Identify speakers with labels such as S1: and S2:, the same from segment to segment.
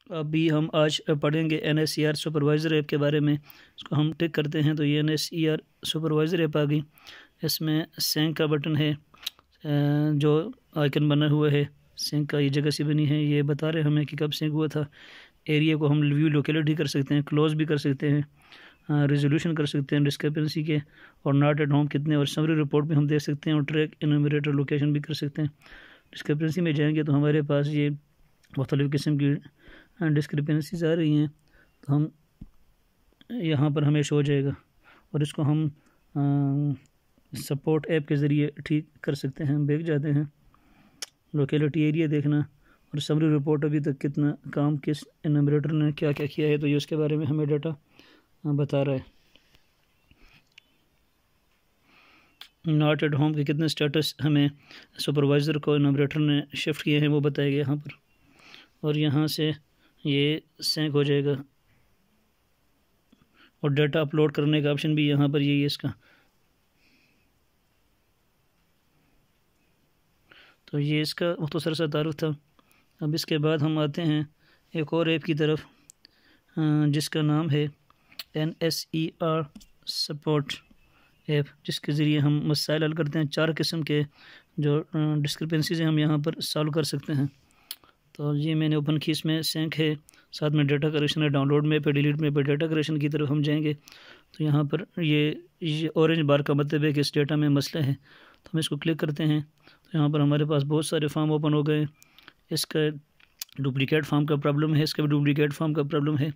S1: अभी हम आज पढ़ेंगे NSER सुपरवाइज़र ऐप के बारे में। इसको हम टिक करते हैं तो ये NSER सुपरवाइज़र ऐप आ गई। इसमें सिंक का बटन है, जो आइकन बना हुआ है सिंक का, ये जगह से बनी है। ये बता रहे हमें कि कब सिंक हुआ था। एरिया को हम व्यू लोकेलिटी कर सकते हैं, क्लोज भी कर सकते हैं, रेजोल्यूशन कर सकते हैं डिस्क्रिपेंसी के, और नॉट एट होम कितने, और समरी रिपोर्ट भी हम देख सकते हैं, और ट्रैक इनूमरेटर लोकेशन भी कर सकते हैं। डिस्क्रिपेंसी में जाएंगे तो हमारे पास ये मुख्तलिफ़ किस्म की डिस्क्रिपेंसीज आ रही हैं, तो हम यहाँ पर हमें शो हो जाएगा, और इसको हम सपोर्ट ऐप के ज़रिए ठीक कर सकते हैं। हम देख जाते हैं लोकेलिटी एरिया देखना, और समरी रिपोर्ट अभी तक कितना काम किस इनूमरेटर ने क्या क्या किया है, तो ये उसके बारे में हमें डाटा बता रहा है। नॉट एट होम के कितने स्टेटस हमें सुपरवाइज़र को इनूमरेटर ने शिफ्ट किए हैं वो बताएगा यहाँ पर, और यहाँ से ये सिंक हो जाएगा, और डाटा अपलोड करने का ऑप्शन भी यहाँ पर यही है इसका। तो ये इसका मुख्तसर सा तारुफ था। अब इसके बाद हम आते हैं एक और ऐप की तरफ, जिसका नाम है NSER सपोर्ट ऐप, जिसके ज़रिए हम मसाइल हल करते हैं। 4 किस्म के जो डिस्क्रिपेंसीज़ हैं हम यहाँ पर सॉल्व कर सकते हैं। तो ये मैंने ओपन की, इसमें सिंक है, साथ में डाटा करेक्शन है। डाउनलोड में पे, डिलीट में पे, डाटा करेक्शन की तरफ हम जाएंगे तो यहाँ पर ये ऑरेंज बार का मतलब है कि इस डेटा में मसला है, तो हम इसको क्लिक करते हैं तो यहाँ पर हमारे पास बहुत सारे फॉर्म ओपन हो गए। इसका डुप्लिकेट फॉर्म का प्रॉब्लम है, इसका भी डुप्लिकेट फॉर्म का प्रॉब्लम है,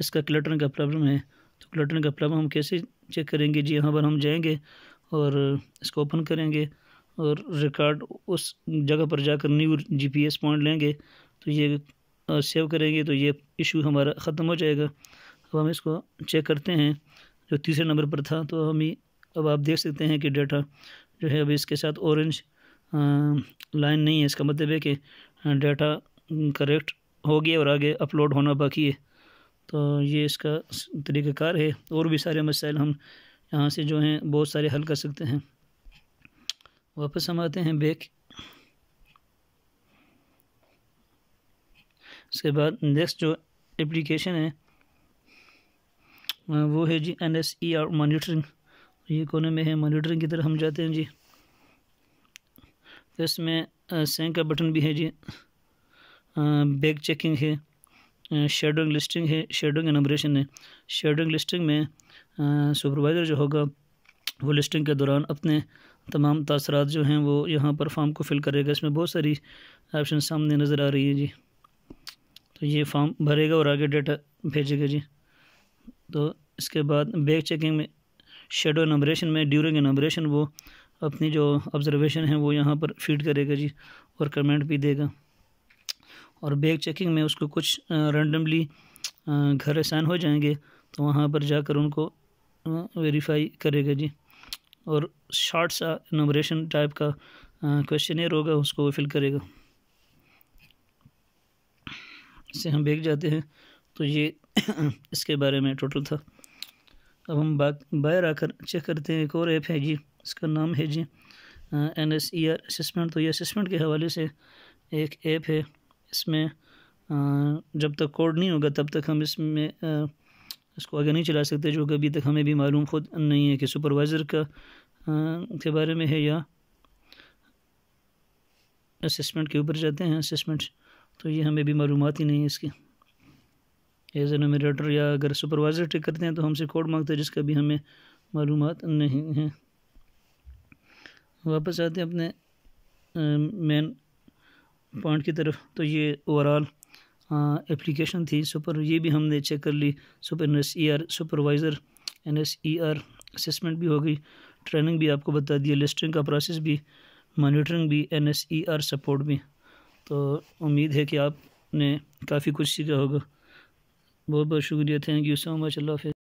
S1: इसका क्लटरिंग का प्रॉब्लम है। तो क्लटरिंग का प्रॉब्लम हम कैसे चेक करेंगे जी, यहाँ पर हम जाएंगे और इसको ओपन करेंगे, और रिकॉर्ड उस जगह पर जाकर न्यू GPS पॉइंट लेंगे, तो ये सेव करेंगे तो ये इशू हमारा ख़त्म हो जाएगा। अब हम इसको चेक करते हैं, जो तीसरे नंबर पर था, तो हम अब आप देख सकते हैं कि डाटा जो है अभी इसके साथ ऑरेंज लाइन नहीं है, इसका मतलब है कि डाटा करेक्ट हो गया और आगे अपलोड होना बाकी है। तो ये इसका तरीक़ाकार है। और भी सारे मसाइल हम यहाँ से जो हैं बहुत सारे हल कर सकते हैं। वापस हम आते हैं बैक। इसके बाद नेक्स्ट जो एप्लीकेशन है वो है जी NSER मॉनिटरिंग। ये कोने में है, मॉनिटरिंग की तरफ हम जाते हैं जी। तो इसमें सिंक का बटन भी है जी, बैक चेकिंग है, शेडोइंग लिस्टिंग है, शेडोइंग एनुमरेशन है। शेडोइंग लिस्टिंग में सुपरवाइज़र जो होगा वो लिस्टिंग के दौरान अपने तमाम तासरात जो हैं वो यहाँ पर फॉर्म को फिल करेगा। इसमें बहुत सारी ऑप्शन सामने नज़र आ रही है जी। तो ये फॉर्म भरेगा और आगे डाटा भेजेगा जी। तो इसके बाद बैक चेकिंग में, शेडो एनुमरेशन में, ड्यूरिंग एनुमरेशन वो अपनी जो ऑब्जर्वेशन है वो यहाँ पर फीड करेगा जी, और कमेंट भी देगा। और बैक चेकिंग में उसको कुछ रैंडमली घर असाइन हो जाएंगे, तो वहाँ पर जाकर उनको वेरीफाई करेगा जी। और शॉर्ट सा एनुमरेशन टाइप का क्वेश्चनर होगा, उसको वो फिल करेगा। इससे हम बैक जाते हैं तो ये इसके बारे में टोटल था। अब हम बाहर आकर चेक करते हैं। एक और ऐप है जी, इसका नाम है जी NSER असेसमेंट। तो ये असेसमेंट के हवाले से एक ऐप है। इसमें जब तक कोड नहीं होगा तब तक हम इसमें इसको आगे नहीं चला सकते, जो कि अभी तक हमें भी मालूम खुद नहीं है कि सुपरवाइज़र का के बारे में है या असेसमेंट के ऊपर जाते हैं असेसमेंट, तो ये हमें भी मालूमात ही नहीं है इसकी। एज एनुमरेटर या अगर सुपरवाइज़र टिक करते हैं तो हमसे कोड मांगते हैं, जिसका भी हमें मालूमात नहीं है। वापस आते हैं अपने मेन पॉइंट की तरफ। तो ये ओवरऑल एप्लीकेशन थी सुपर, ये भी हमने चेक कर ली। NSER सुपरवाइज़र, NSER असेसमेंट भी हो गई, ट्रेनिंग भी आपको बता दिया, लिस्टिंग का प्रोसेस भी, मॉनिटरिंग भी, NSER सपोर्ट भी। तो उम्मीद है कि आपने काफ़ी कुछ सीखा होगा। बहुत बहुत शुक्रिया, थैंक यू सो मच, अल्लाह हाफ़िज़।